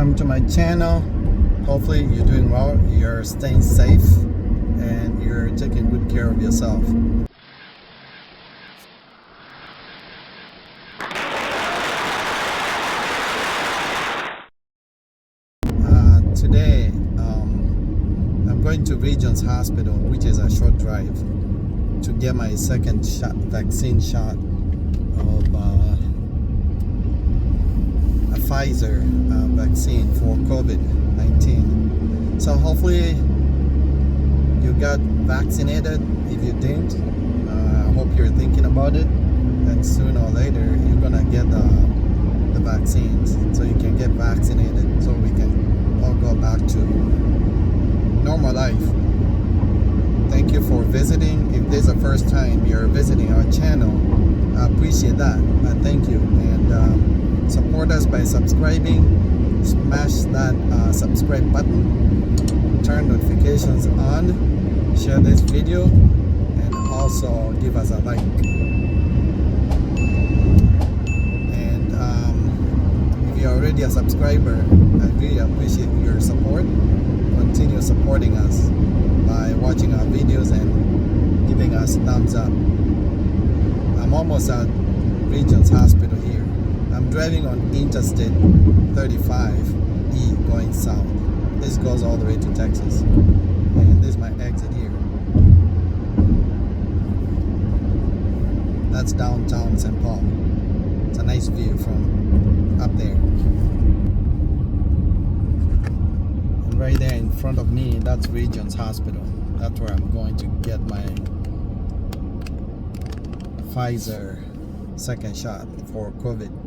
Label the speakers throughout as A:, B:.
A: welcome to my channel. Hopefully you're doing well, you're staying safe, and you're taking good care of yourself. Today I'm going to Regions Hospital, which is a short drive, to get my second vaccine shot of a Pfizer vaccine for COVID-19. So hopefully you got vaccinated. If you didn't, I hope you're thinking about it, and sooner or later you're gonna get the vaccines so you can get vaccinated, so we can all go back to normal life. Thank you for visiting. If this is the first time you're visiting our channel, I appreciate that. Thank you, and support us by subscribing. Smash that subscribe button, turn notifications on, share this video, and also give us a like. And if you're already a subscriber, I really appreciate your support. Continue supporting us by watching our videos and giving us thumbs up. I'm almost at Regions Hospital here. I'm driving on Interstate 35E going south. This goes all the way to Texas, and this is my exit here. That's downtown St. Paul. It's a nice view from up there. And right there in front of me, that's Regions Hospital. That's where I'm going to get my Pfizer second shot for COVID-19.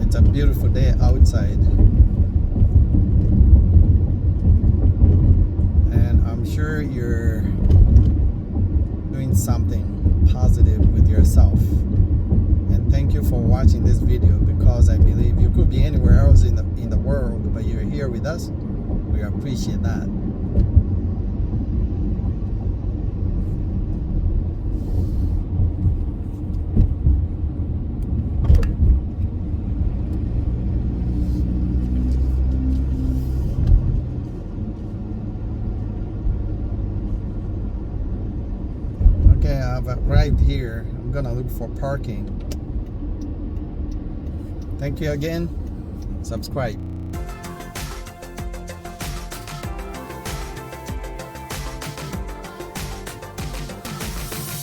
A: It's a beautiful day outside, and I'm sure you're doing something positive with yourself. And thank you for watching this video, because I believe you could be anywhere else in the world, but you're here with us. We appreciate that. Okay, I've arrived here. I'm gonna look for parking. Thank you again. Subscribe.